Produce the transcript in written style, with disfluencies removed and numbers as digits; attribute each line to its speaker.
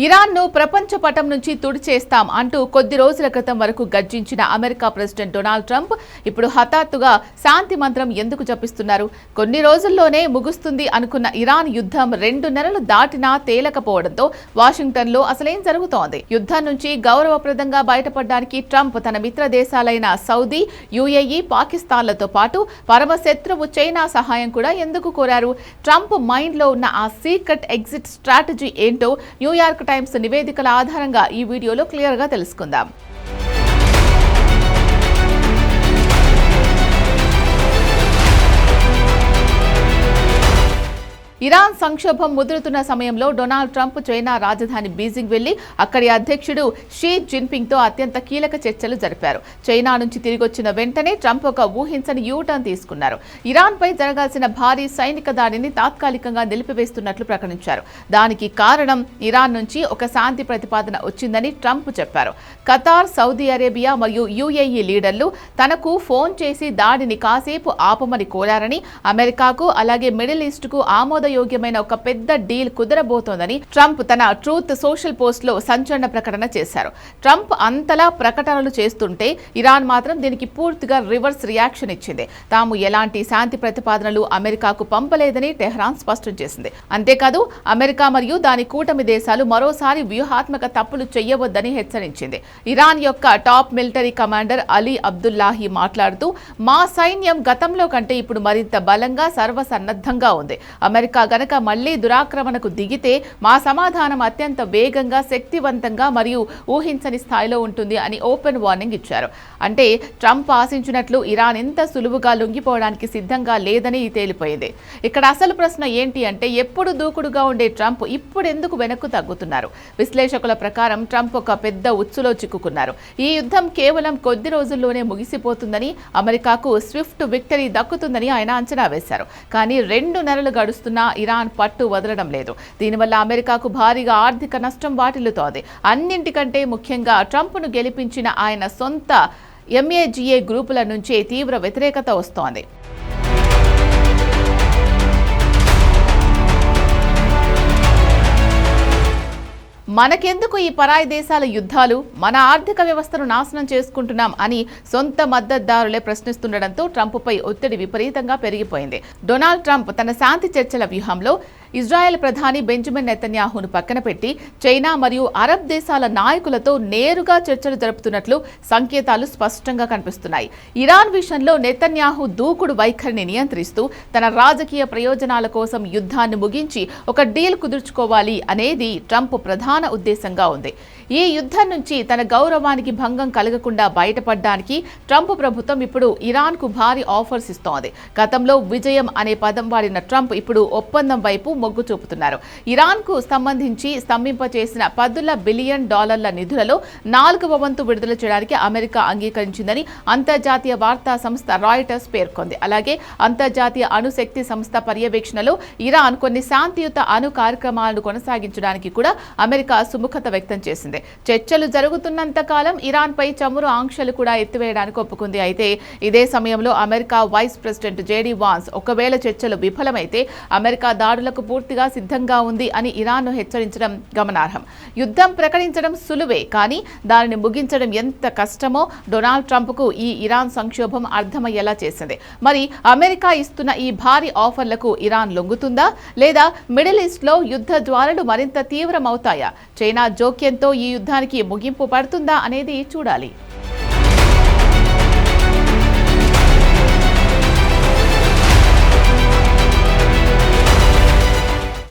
Speaker 1: ఇరాన్ను ప్రపంచ పటం నుంచి తుడిచేస్తాం అంటూ కొద్ది రోజుల క్రితం వరకు గర్జించిన అమెరికా ప్రెసిడెంట్ డొనాల్డ్ ట్రంప్ ఇప్పుడు హఠాత్తుగా శాంతి మంత్రం ఎందుకు జపిస్తున్నారు? కొన్ని రోజుల్లోనే ముగుస్తుంది అనుకున్న ఇరాన్ యుద్ధం 2 నెలలు దాటినా తేలకపోవడంతో వాషింగ్టన్లో అసలేం జరుగుతోంది? యుద్ధం నుంచి గౌరవప్రదంగా బయటపడడానికి ట్రంప్ తన మిత్ర దేశాలైన సౌదీ, యుఏఈ, పాకిస్తాన్లతో పాటు పరమ శత్రువు చైనా సహాయం కూడా ఎందుకు కోరారు? ట్రంప్ మైండ్లో ఉన్న ఆ సీక్రెట్ ఎగ్జిట్ స్ట్రాటజీ ఏంటో న్యూయార్క్ టైమ్స్ నివేదికల ఆధారంగా ఈ వీడియోలో క్లియర్గా తెలుసుకుందాం. ఇరాన్ సంక్షోభం ముదురుతున్న సమయంలో డొనాల్డ్ ట్రంప్ చైనా రాజధాని బీజింగ్ వెళ్లి అక్కడి అధ్యక్షుడు షీ జిన్పింగ్ తో అత్యంత కీలక చర్చలు జరిపారు. చైనా నుంచి తిరిగొచ్చిన వెంటనే ట్రంప్ ఒక ఊహించని యూటర్న్ తీసుకున్నారు. ఇరాన్ పై జరగాల్సిన భారీ సైనిక దాడిని తాత్కాలికంగా నిలిపివేస్తున్నట్లు ప్రకటించారు. దానికి కారణం ఇరాన్ నుంచి ఒక శాంతి ప్రతిపాదన వచ్చిందని ట్రంప్ చెప్పారు. ఖతార్, సౌదీ అరేబియా మరియు యుఏఈ లీడర్లు తనకు ఫోన్ చేసి దాడిని కాసేపు ఆపమని కోరారని, అమెరికాకు అలాగే మిడిల్ ఈస్ట్ కు యోగ్యమైన ఒక పెద్ద డీల్ కుదరబోతోందని ట్రంప్ తన ట్రూత్ సోషల్ పోస్ట్ లో సంచలన ప్రకటన చేశారు. ట్రంప్ అంతలా ప్రకటనలు చేస్తుంటే ఇరాన్ మాత్రం దీనికి పూర్తిగా రివర్స్ రియాక్షన్ ఇచ్చింది. తాము ఎలాంటి శాంతి ప్రతిపాదనలు అమెరికాకు పంపలేదని టెహ్రాన్ స్పష్టం చేసింది. అంతేకాదు అమెరికా మరియు దాని కూటమి దేశాలు మరోసారి వ్యూహాత్మక తప్పులు చేయవద్దని హెచ్చరించింది. ఇరాన్ యొక్క టాప్ మిలిటరీ కమాండర్ అలీ అబ్దుల్లాహి మాట్లాడుతూ, మా సైన్యం గతంలో కంటే ఇప్పుడు మరింత బలంగా సర్వసన్నద్ధంగా ఉంది. అమెరికా గనక మళ్లీ దురాక్రమణకు దిగితే మా సమాధానం అత్యంత వేగంగా, శక్తివంతంగా మరియు ఊహించని స్థాయిలో ఉంటుంది అని ఓపెన్ వార్నింగ్ ఇచ్చారు. అంటే ట్రంప్ ఆశించినట్లు ఇరాన్ ఇంత సులువుగా లొంగిపోవడానికి సిద్ధంగా లేదని తేలిపోయింది. ఇక్కడ అసలు ప్రశ్న ఏంటి అంటే, ఎప్పుడు దూకుడుగా ఉండే ట్రంప్ ఇప్పుడు ఎందుకు వెనక్కు తగ్గుతున్నారు? విశ్లేషకుల ప్రకారం ట్రంప్ ఒక పెద్ద ఉచ్చులో చిక్కుకున్నారు. ఈ యుద్ధం కేవలం కొద్ది రోజుల్లోనే ముగిసిపోతుందని, అమెరికాకు స్విఫ్ట్ విక్టరీ దక్కుతుందని ఆయన అంచనా వేశారు. కానీ 2 నెలలు గడుస్తున్నా ఇరాన్ పట్టు వదలడం లేదు. దీనివల్ల అమెరికాకు భారీగా ఆర్థిక నష్టం వాటిల్లుతోంది. అన్నింటికంటే ముఖ్యంగా ట్రంప్ను గెలిపించిన ఆయన సొంత ఎంఏజీఏ గ్రూపుల నుంచే తీవ్ర వ్యతిరేకత వస్తోంది. మనకెందుకు ఈ పరాయి దేశాల యుద్ధాలు, మన ఆర్థిక వ్యవస్థను నాశనం చేసుకుంటున్నాం అని సొంత మద్దతుదారులే ప్రశ్నిస్తుండటంతో ట్రంప్పై ఒత్తిడి విపరీతంగా పెరిగిపోయింది. డొనాల్డ్ ట్రంప్ తన శాంతి చర్చల వ్యూహంలో ఇజ్రాయెల్ ప్రధాని బెంజమిన్ నెతన్యాహును పక్కన పెట్టి చైనా మరియు అరబ్ దేశాల నాయకులతో నేరుగా చర్చలు జరుపుతున్నట్లు సంకేతాలు స్పష్టంగా కనిపిస్తున్నాయి. ఇరాన్ విషయంలో నెతన్యాహు దూకుడు వైఖరిని నియంత్రిస్తూ తన రాజకీయ ప్రయోజనాల కోసం యుద్ధాన్ని ముగించి ఒక డీల్ కుదుర్చుకోవాలి అనేది ట్రంప్ ప్రధాన ఉద్దేశంగా ఉంది. ఈ యుద్ధం నుంచి తన గౌరవానికి భంగం కలగకుండా బయటపడడానికి ట్రంప్ ప్రభుత్వం ఇప్పుడు ఇరాన్కు భారీ ఆఫర్స్ ఇస్తోంది. గతంలో విజయం అనే పదం వాడిన ట్రంప్ ఇప్పుడు ఒప్పందం వైపు మొగ్గు చూపుతున్నారు. ఇరాన్కు సంబంధించి స్తంభింపచేసిన $10 బిలియన్ నిధులలో 4వ వంతు విడుదల చేయడానికి అమెరికా అంగీకరించిందని అంతర్జాతీయ వార్తా సంస్థ రాయిటర్స్ పేర్కొంది. అలాగే అంతర్జాతీయ అణుశక్తి సంస్థ పర్యవేక్షణలో ఇరాన్ కొన్ని శాంతియుత అణు కార్యక్రమాలను కొనసాగించడానికి కూడా అమెరికా సుముఖత వ్యక్తం చేసింది. చర్చలు జరుగుతున్నంత కాలం ఇరాన్ పై చమురు ఆంక్షలు కూడా ఎత్తివేయడానికి ఒప్పుకుంది. అయితే ఇదే సమయంలో America vice president JD Vance ఒకవేళ చర్చలు విఫలమైతే అమెరికా దాడులకు పూర్తిగా సిద్ధంగా ఉంది అని ఇరాన్ను హెచ్చరించడం గమనార్హం. యుద్ధం ప్రకటించడం సులువే, కానీ దానిని ముగించడం ఎంత కష్టమో డొనాల్డ్ ట్రంప్కు ఈ ఇరాన్ సంక్షోభం అర్థమయ్యేలా చేసింది. మరి అమెరికా ఇస్తున్న ఈ భారీ ఆఫర్లకు ఇరాన్ లొంగుతుందా, లేదా మిడిల్ ఈస్ట్లో యుద్ధ జ్వాలలు మరింత తీవ్రమవుతాయా? చైనా జోక్యంతో ఈ యుద్ధానికి ముగింపు పడుతుందా అనేది చూడాలి.